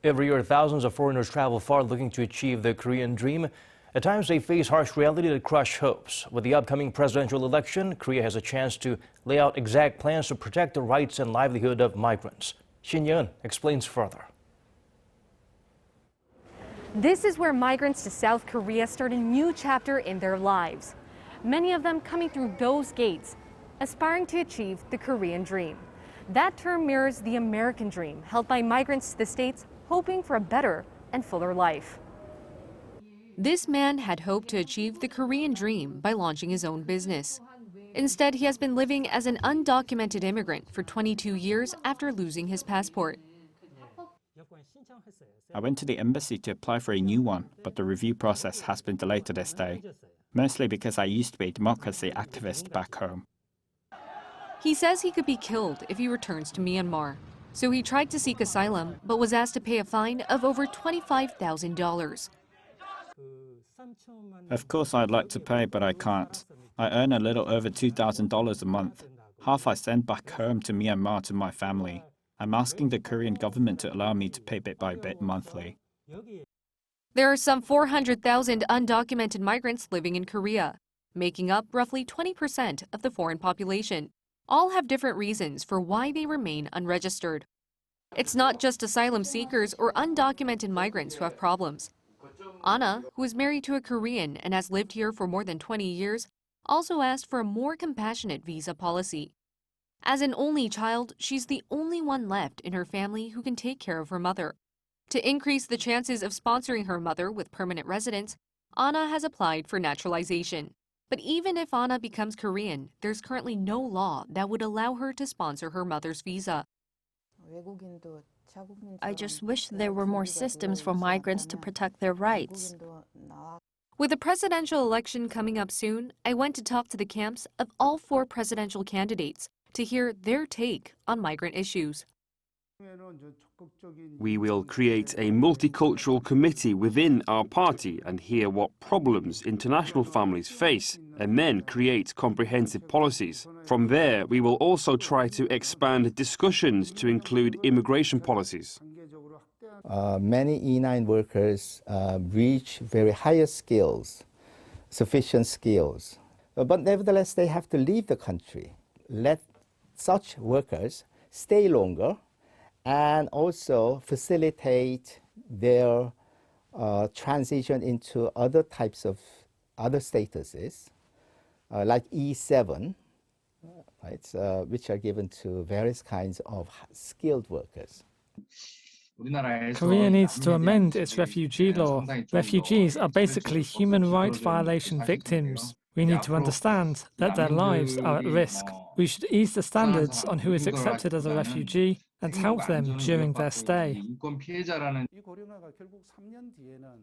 Every year, thousands of foreigners travel far looking to achieve the Korean dream. At times, they face harsh reality that crush hopes. With the upcoming presidential election, Korea has a chance to lay out exact plans to protect the rights and livelihood of migrants. Shin Ye-eun explains further. This is where migrants to South Korea start a new chapter in their lives. Many of them coming through those gates, aspiring to achieve the Korean dream. That term mirrors the American dream held by migrants to the States hoping for a better and fuller life. This man had hoped to achieve the Korean dream by launching his own business. Instead, he has been living as an undocumented immigrant for 22 years after losing his passport. I went to the embassy to apply for a new one, but the review process has been delayed to this day, mostly because I used to be a democracy activist back home. He says he could be killed if he returns to Myanmar. So he tried to seek asylum, but was asked to pay a fine of over $25,000. Of course I'd like to pay, but I can't. I earn a little over $2,000 a month. Half I send back home to Myanmar to my family. I'm asking the Korean government to allow me to pay bit by bit monthly. There are some 400,000 undocumented migrants living in Korea, making up roughly 20% of the foreign population. All have different reasons for why they remain unregistered. It's not just asylum seekers or undocumented migrants who have problems. Anna, who is married to a Korean and has lived here for more than 20 years, also asked for a more compassionate visa policy. As an only child, she's the only one left in her family who can take care of her mother. To increase the chances of sponsoring her mother with permanent residence, Anna has applied for naturalization. But even if Anna becomes Korean, there's currently no law that would allow her to sponsor her mother's visa. I just wish there were more systems for migrants to protect their rights. With the presidential election coming up soon, I went to talk to the camps of all 4 presidential candidates to hear their take on migrant issues. We will create a multicultural committee within our party and hear what problems international families face, and then create comprehensive policies. From there, we will also try to expand discussions to include immigration policies. Many E9 workers reach very higher skills, sufficient skills, but nevertheless they have to leave the country. Let such workers stay longer and also facilitate their transition into other types of other statuses, like E7, right, which are given to various kinds of skilled workers. Korea needs to amend its refugee law. Refugees are basically human rights violation victims. We need to understand that their lives are at risk. We should ease the standards on who is accepted as a refugee and help them during their stay.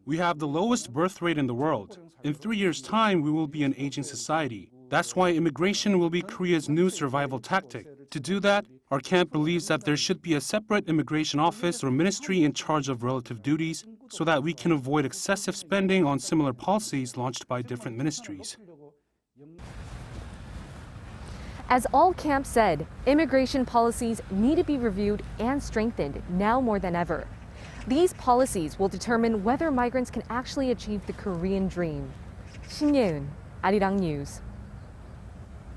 We have the lowest birth rate in the world. In 3 years' time, we will be an aging society. That's why immigration will be Korea's new survival tactic. To do that, our camp believes that there should be a separate immigration office or ministry in charge of relative duties so that we can avoid excessive spending on similar policies launched by different ministries. As all camps said, immigration policies need to be reviewed and strengthened now more than ever. These policies will determine whether migrants can actually achieve the Korean dream. Shin Ye-eun, Arirang News.